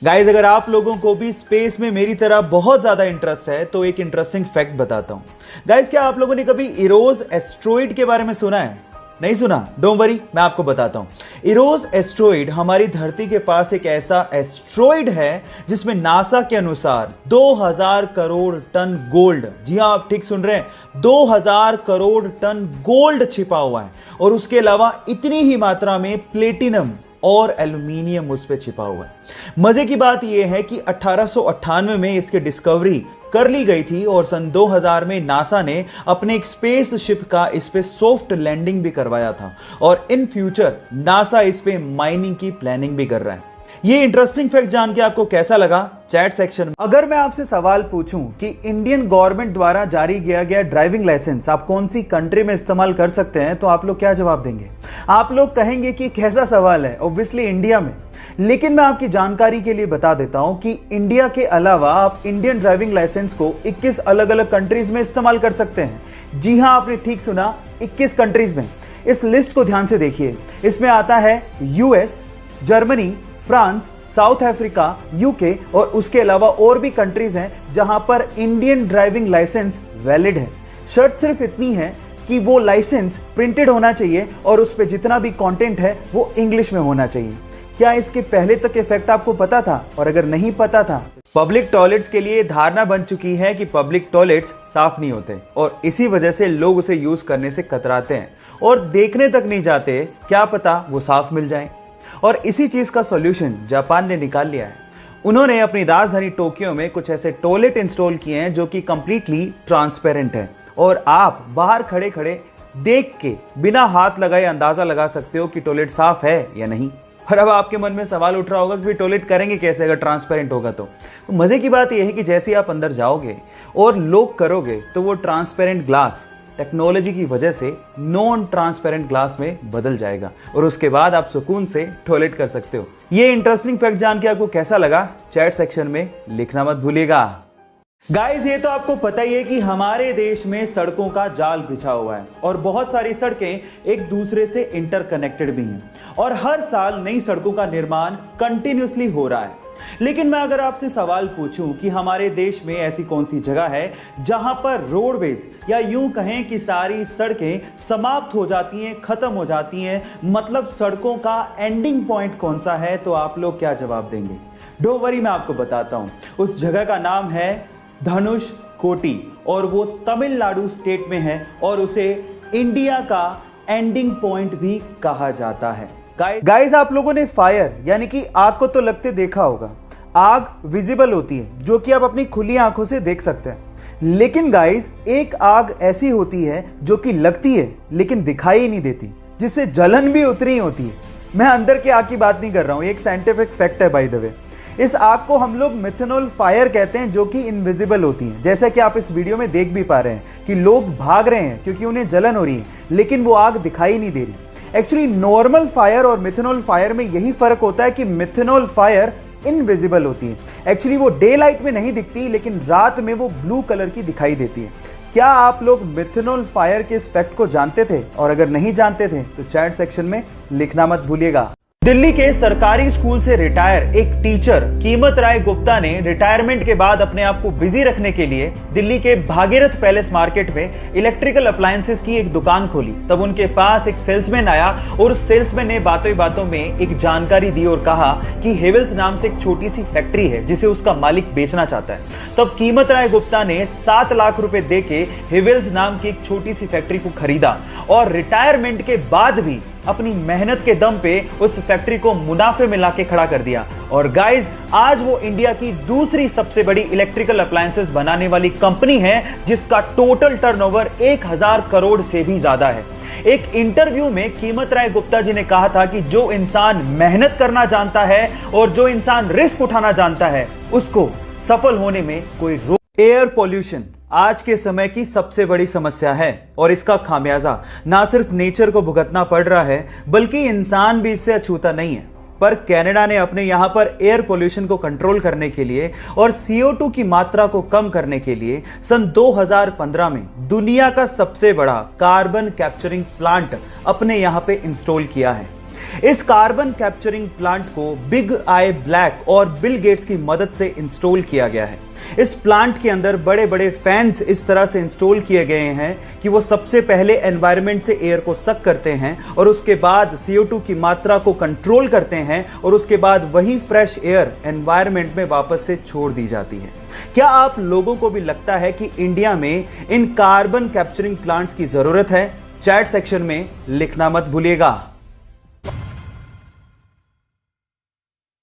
Guys, अगर आप लोगों को भी स्पेस में मेरी तरह बहुत ज्यादा इंटरेस्ट है तो एक इंटरेस्टिंग फैक्ट बताता हूं। गाइज, क्या आप लोगों ने कभी इरोज एस्ट्रॉइड के बारे में सुना है? नहीं सुना? डोंट वरी, मैं आपको बताता हूं। इरोज एस्ट्रॉइड हमारी धरती के पास एक ऐसा एस्ट्रॉइड है जिसमें नासा के अनुसार 2000 करोड़ टन गोल्ड, जी हां आप ठीक सुन रहे हैं, 2000 करोड़ टन गोल्ड छिपा हुआ है। और उसके अलावा इतनी ही मात्रा में प्लेटिनम और एल्यूमिनियम उस पे छिपा हुआ है। मजे की बात यह है कि 1898 में इसकी डिस्कवरी कर ली गई थी और सन 2000 में नासा ने अपने एक स्पेस शिप का इस पे सॉफ्ट लैंडिंग भी करवाया था और इन फ्यूचर नासा इस पे माइनिंग की प्लानिंग भी कर रहा है। ये इंटरेस्टिंग फैक्ट जान के आपको कैसा लगा? चैट सेक्शन में अगर मैं आपसे सवाल पूछूं कि इंडियन गवर्नमेंट द्वारा जारी किया गया ड्राइविंग लाइसेंस आप कौन सी कंट्री में इस्तेमाल कर सकते हैं, तो आप लोग क्या जवाब देंगे? आप लोग कहेंगे कि कैसा सवाल है, ऑब्वियसली इंडिया में। लेकिन मैं आपकी जानकारी के लिए बता देता हूं कि इंडिया के अलावा आप इंडियन ड्राइविंग लाइसेंस को 21 अलग अलग कंट्रीज में इस्तेमाल कर सकते हैं। जी हां, आपने ठीक सुना, 21 कंट्रीज में। इस लिस्ट को ध्यान से देखिए। इसमें आता है US, Germany, France, south Africa, UK और उसके अलावा और भी कंट्रीज हैं जहां पर इंडियन ड्राइविंग लाइसेंस वैलिड है। शर्त सिर्फ इतनी है कि वो लाइसेंस प्रिंटेड होना चाहिए और उस पे जितना भी कंटेंट है वो इंग्लिश में होना चाहिए। क्या इसके पहले तक के फैक्ट आपको पता था? और अगर नहीं पता था, पब्लिक टॉयलेट्स के लिए धारणा बन चुकी है कि पब्लिक टॉयलेट्स साफ नहीं होते और इसी वजह से लोग उसे यूज करने से कतराते हैं और देखने तक नहीं जाते, क्या पता वो साफ मिल जाए। और इसी चीज का सॉल्यूशन जापान ने निकाल लिया है। उन्होंने अपनी राजधानी टोक्यो में कुछ ऐसे टॉयलेट इंस्टॉल किए हैं जो कि कंप्लीटली ट्रांसपेरेंट है और आप बाहर खड़े खड़े देख के बिना हाथ लगाए अंदाजा लगा सकते हो कि टॉयलेट साफ है या नहीं। और अब आपके मन में सवाल उठ रहा होगा कि टॉयलेट करेंगे कैसे अगर ट्रांसपेरेंट होगा तो मजे की बात यह है कि जैसे आप अंदर जाओगे और लॉक करोगे तो वो ट्रांसपेरेंट ग्लास टेक्नोलॉजी की वजह से नॉन ट्रांसपेरेंट ग्लास में बदल जाएगा और उसके बाद आप सुकून से टॉयलेट कर सकते हो। ये इंटरेस्टिंग फैक्ट जान के आपको कैसा लगा? चैट सेक्शन में लिखना मत भूलिएगा। गाइस, ये तो आपको पता ही है कि हमारे देश में सड़कों का जाल बिछा हुआ है और बहुत सारी सड़कें एक दूसरे से इंटरकनेक्टेड भी हैं और हर साल नई सड़कों का निर्माण कंटिन्यूसली हो रहा है। लेकिन मैं अगर आपसे सवाल पूछूं कि हमारे देश में ऐसी कौन सी जगह है जहां पर रोडवेज या यूं कहें कि सारी सड़कें समाप्त हो जाती हैं, खत्म हो जाती हैं, मतलब सड़कों का एंडिंग पॉइंट कौन सा है, तो आप लोग क्या जवाब देंगे? डोंट वरी, मैं आपको बताता हूं। उस जगह का नाम है धनुषकोटी और वो तमिलनाडु स्टेट में है और उसे इंडिया का एंडिंग पॉइंट भी कहा जाता है। गाइस, आप लोगों ने फायर यानी कि आग को तो लगते देखा होगा। आग विजिबल होती है जो कि आप अपनी खुली आंखों से देख सकते हैं। लेकिन गाइस, एक आग ऐसी होती है जो कि लगती है लेकिन दिखाई नहीं देती, जिससे जलन भी उतनी होती है। मैं अंदर की आग की बात नहीं कर रहा हूं, एक साइंटिफिक फैक्ट है बाय द वे। इस आग को हम लोग मिथेनॉल फायर कहते हैं जो कि इनविजिबल होती है। जैसा कि आप इस वीडियो में देख भी पा रहे हैं कि लोग भाग रहे हैं क्योंकि उन्हें जलन हो रही है लेकिन वो आग दिखाई नहीं दे रही। एक्चुअली नॉर्मल फायर और मिथेनॉल फायर में यही फर्क होता है कि मिथेनॉल फायर इनविजिबल होती है। एक्चुअली वो डे लाइट में नहीं दिखती लेकिन रात में वो ब्लू कलर की दिखाई देती है। क्या आप लोग मिथेनॉल फायर के इस फैक्ट को जानते थे? और अगर नहीं जानते थे तो चैट सेक्शन में लिखना मत भूलिएगा। दिल्ली के सरकारी स्कूल से रिटायर एक टीचर कीमत राय गुप्ता ने रिटायरमेंट के बाद अपने आप को बिजी रखने के लिए दिल्ली के भागीरथ पैलेस मार्केट में इलेक्ट्रिकल अप्लायंसेस की एक दुकान खोली। तब उनके पास एक सेल्समैन आया और उस सेल्समैन ने बातों बातों में एक जानकारी दी और कहा कि हेवेल्स नाम से एक छोटी सी फैक्ट्री है जिसे उसका मालिक बेचना चाहता है। तब कीमत राय गुप्ता ने 7 लाख रुपए देके हेवेल्स नाम की एक छोटी सी फैक्ट्री को खरीदा और रिटायरमेंट के बाद भी अपनी मेहनत के दम पे उस फैक्ट्री को मुनाफे में लाके खड़ा कर दिया। और गाइस, आज वो इंडिया की दूसरी सबसे बड़ी इलेक्ट्रिकल अप्लायंसेस बनाने वाली कंपनी है जिसका टोटल टर्नओवर 1000 करोड़ से भी ज्यादा है। एक इंटरव्यू में कीमत राय गुप्ता जी ने कहा था कि जो इंसान मेहनत करना जानता है और जो इंसान रिस्क उठाना जानता है उसको सफल होने में कोई रोक। एयर पॉल्यूशन आज के समय की सबसे बड़ी समस्या है और इसका खामियाजा ना सिर्फ नेचर को भुगतना पड़ रहा है बल्कि इंसान भी इससे अछूता नहीं है। पर कनाडा ने अपने यहां पर एयर पोल्यूशन को कंट्रोल करने के लिए और CO2 की मात्रा को कम करने के लिए सन 2015 में दुनिया का सबसे बड़ा कार्बन कैप्चरिंग प्लांट अपने यहां पे इंस्टॉल किया है। इस कार्बन कैप्चरिंग प्लांट को बिग आई ब्लैक और बिल गेट्स की मदद से इंस्टॉल किया गया है। इस प्लांट के अंदर बड़े बड़े फैंस इस तरह से इंस्टॉल किए गए हैं कि वो सबसे पहले एनवायरनमेंट से एयर को सक करते हैं और उसके बाद CO2 की मात्रा को कंट्रोल करते हैं और उसके बाद वही फ्रेश एयर एनवायरनमेंट में वापस से छोड़ दी जाती है। क्या आप लोगों को भी लगता है कि इंडिया में इन कार्बन कैप्चरिंग प्लांट्स की जरूरत है? चैट सेक्शन में लिखना मत भूलिएगा।